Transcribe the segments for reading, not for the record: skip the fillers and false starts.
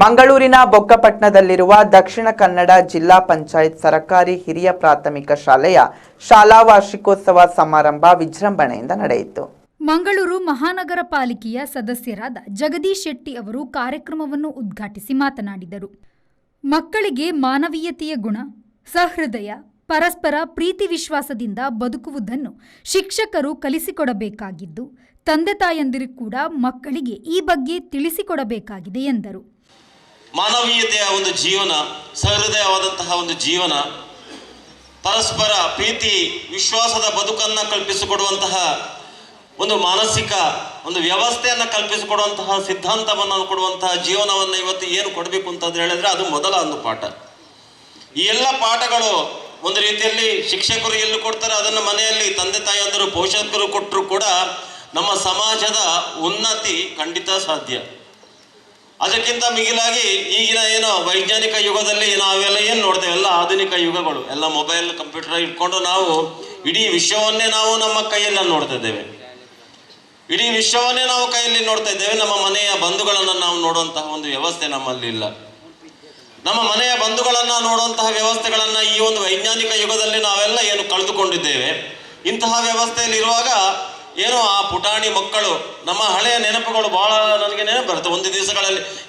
ಮಂಗಳೂರಿನ ಬೊಕ್ಕಪಟ್ಟಣದಲ್ಲಿರುವ ದಕ್ಷಿಣ ಕನ್ನಡ ಜಿಲ್ಲಾ ಪಂಚಾಯತ್ ಸರ್ಕಾರಿ ಹಿರಿಯ ಪ್ರಾಥಮಿಕ ಶಾಲೆಯ ಶಾಲಾ ವಾರ್ಷಿಕೋತ್ಸವ ಸಮಾರಂಭ ವಿಜೃಂಭಣೆಯಿಂದ ನಡೆಯಿತು. ಮಂಗಳೂರು ಮಹಾನಗರ ಪಾಲಿಕೆಯ ಸದಸ್ಯರಾದ ಜಗದೀಶ್ ಶೆಟ್ಟಿ ಅವರು ಕಾರ್ಯಕ್ರಮವನ್ನು ಉದ್ಘಾಟಿಸಿ ಮಾತನಾಡಿದರು. ಮಕ್ಕಳಿಗೆ ಮಾನವೀಯತೆಯ ಗುಣ, ಸಹೃದಯ, ಪರಸ್ಪರ ಪ್ರೀತಿ ವಿಶ್ವಾಸದಿಂದ ಬದುಕುವುದನ್ನು ಶಿಕ್ಷಕರು ಕಲಿಸಿಕೊಡಬೇಕಾಗಿದ್ದು, ತಂದೆ ತಾಯಂದಿರು ಕೂಡ ಮಕ್ಕಳಿಗೆ ಈ ಬಗ್ಗೆ ತಿಳಿಸಿಕೊಡಬೇಕಾಗಿದೆ ಎಂದರು. ಮಾನವೀಯತೆಯ ಒಂದು ಜೀವನ, ಸಹೃದಯವಾದಂತಹ ಒಂದು ಜೀವನ, ಪರಸ್ಪರ ಪ್ರೀತಿ ವಿಶ್ವಾಸದ ಬದುಕನ್ನು ಕಲ್ಪಿಸಿಕೊಡುವಂತಹ ಒಂದು ಮಾನಸಿಕ ಒಂದು ವ್ಯವಸ್ಥೆಯನ್ನು ಕಲ್ಪಿಸಿಕೊಡುವಂತಹ ಸಿದ್ಧಾಂತವನ್ನು ಕೊಡುವಂತಹ ಜೀವನವನ್ನು ಇವತ್ತು ಏನು ಕೊಡಬೇಕು ಅಂತ ಹೇಳಿದ್ರೆ ಅದು ಮೊದಲ ಒಂದು ಪಾಠ. ಈ ಎಲ್ಲ ಪಾಠಗಳು ಒಂದು ರೀತಿಯಲ್ಲಿ ಶಿಕ್ಷಕರು ಎಲ್ಲಿ ಕೊಡ್ತಾರೆ ಅದನ್ನು ಮನೆಯಲ್ಲಿ ತಂದೆ ತಾಯಿಯಂದರು ಪೋಷಕರು ಕೊಟ್ಟರು ಕೂಡ ನಮ್ಮ ಸಮಾಜದ ಉನ್ನತಿ ಖಂಡಿತ ಸಾಧ್ಯ. ಅದಕ್ಕಿಂತ ಮಿಗಿಲಾಗಿ ಈಗಿನ ಏನೋ ವೈಜ್ಞಾನಿಕ ಯುಗದಲ್ಲಿ ನಾವೆಲ್ಲ ಏನು ನೋಡ್ತೇವೆ, ಎಲ್ಲ ಆಧುನಿಕ ಯುಗಗಳು, ಎಲ್ಲ ಮೊಬೈಲ್ ಕಂಪ್ಯೂಟರ್ ಇಟ್ಕೊಂಡು ನಾವು ಇಡೀ ವಿಶ್ವವನ್ನೇ ನಾವು ನಮ್ಮ ಕೈಯಲ್ಲಿ ನೋಡ್ತಾ ಇದ್ದೇವೆ. ಇಡೀ ವಿಶ್ವವನ್ನೇ ನಾವು ಕೈಯಲ್ಲಿ ನೋಡ್ತಾ ಇದ್ದೇವೆ. ನಮ್ಮ ಮನೆಯ ಬಂಧುಗಳನ್ನು ನಾವು ನೋಡುವಂತಹ ಒಂದು ವ್ಯವಸ್ಥೆ ನಮ್ಮಲ್ಲಿ ಇಲ್ಲ. ನಮ್ಮ ಮನೆಯ ಬಂಧುಗಳನ್ನು ನೋಡುವಂತಹ ವ್ಯವಸ್ಥೆಗಳನ್ನು ಈ ಒಂದು ವೈಜ್ಞಾನಿಕ ಯುಗದಲ್ಲಿ ನಾವೆಲ್ಲ ಏನು ಕಳೆದುಕೊಂಡಿದ್ದೇವೆ. ಇಂತಹ ವ್ಯವಸ್ಥೆಯಲ್ಲಿ ಇರುವಾಗ ಏನೋ ಆ ಪುಟಾಣಿ ಮಕ್ಕಳು, ನಮ್ಮ ಹಳೆಯ ನೆನಪುಗಳು ಬಹಳ ನನಗೆ ನೆನಪು ಬರುತ್ತೆ.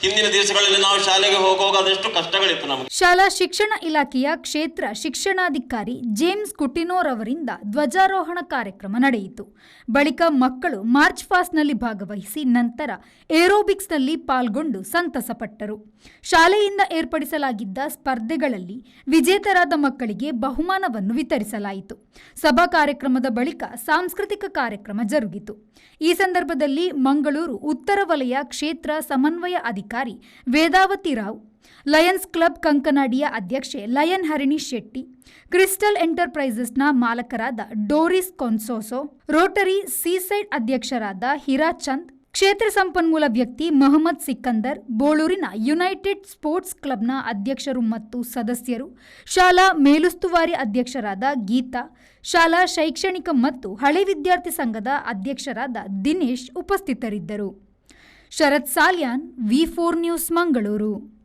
ಹಿಂದಿನ ದಿವಸಗಳಲ್ಲಿ ನಾವು ಶಾಲೆಗೆ ಹೋಗುವಾಗ ಅದೆಷ್ಟು ಕಷ್ಟಗಳಿತ್ತು ನಮಗೆ. ಶಾಲಾ ಶಿಕ್ಷಣ ಇಲಾಖೆಯ ಕ್ಷೇತ್ರ ಶಿಕ್ಷಣಾಧಿಕಾರಿ ಜೇಮ್ಸ್ ಕುಟಿನೋರ್ ಅವರಿಂದ ಧ್ವಜಾರೋಹಣ ಕಾರ್ಯಕ್ರಮ ನಡೆಯಿತು. ಬಳಿಕ ಮಕ್ಕಳು ಮಾರ್ಚ್ ಪಾಸ್ಟ್ನಲ್ಲಿ ಭಾಗವಹಿಸಿ ನಂತರ ಏರೋಬಿಕ್ಸ್ನಲ್ಲಿ ಪಾಲ್ಗೊಂಡು ಸಂತಸಪಟ್ಟರು. ಶಾಲೆಯಿಂದ ಏರ್ಪಡಿಸಲಾಗಿದ್ದ ಸ್ಪರ್ಧೆಗಳಲ್ಲಿ ವಿಜೇತರಾದ ಮಕ್ಕಳಿಗೆ ಬಹುಮಾನವನ್ನು ವಿತರಿಸಲಾಯಿತು. ಸಭಾ ಕಾರ್ಯಕ್ರಮದ ಬಳಿಕ ಸಾಂಸ್ಕೃತಿಕ ಕಾರ್ಯಕ್ರಮ ಜರುಗಿತು. ಈ ಸಂದರ್ಭದಲ್ಲಿ ಮಂಗಳೂರು ಉತ್ತರ ವಲಯ ಕ್ಷೇತ್ರ ಸಮನ್ವಯ ಅಧಿಕಾರಿ ವೇದಾವತಿ ರಾವ್, ಲಯನ್ಸ್ ಕ್ಲಬ್ ಕಂಕನಾಡಿಯ ಅಧ್ಯಕ್ಷೆ ಲಯನ್ ಹರಿಣಿ ಶೆಟ್ಟಿ, ಕ್ರಿಸ್ಟಲ್ ಎಂಟರ್ಪ್ರೈಸಸ್ನ ಮಾಲಕರಾದ ಡೋರಿಸ್ ಕೊನ್ಸೋಸೋ, ರೋಟರಿ ಸೀಸೈಡ್ ಅಧ್ಯಕ್ಷರಾದ ಹಿರಾ ಚಂದ್, ಕ್ಷೇತ್ರ ಸಂಪನ್ಮೂಲ ವ್ಯಕ್ತಿ ಮೊಹಮ್ಮದ್ ಸಿಕಂದರ್, ಬೋಳೂರಿನ ಯುನೈಟೆಡ್ ಸ್ಪೋರ್ಟ್ಸ್ ಕ್ಲಬ್ನ ಅಧ್ಯಕ್ಷರು ಮತ್ತು ಸದಸ್ಯರು, ಶಾಲಾ ಮೇಲುಸ್ತುವಾರಿ ಅಧ್ಯಕ್ಷರಾದ ಗೀತಾ, ಶಾಲಾ ಶೈಕ್ಷಣಿಕ ಮತ್ತು ಹಳೆ ವಿದ್ಯಾರ್ಥಿ ಸಂಘದ ಅಧ್ಯಕ್ಷರಾದ ದಿನೇಶ್ ಉಪಸ್ಥಿತರಿದ್ದರು. ಶರತ್ ಸಾಲ್ಯಾನ್, ವಿ4 ನ್ಯೂಸ್, ಮಂಗಳೂರು.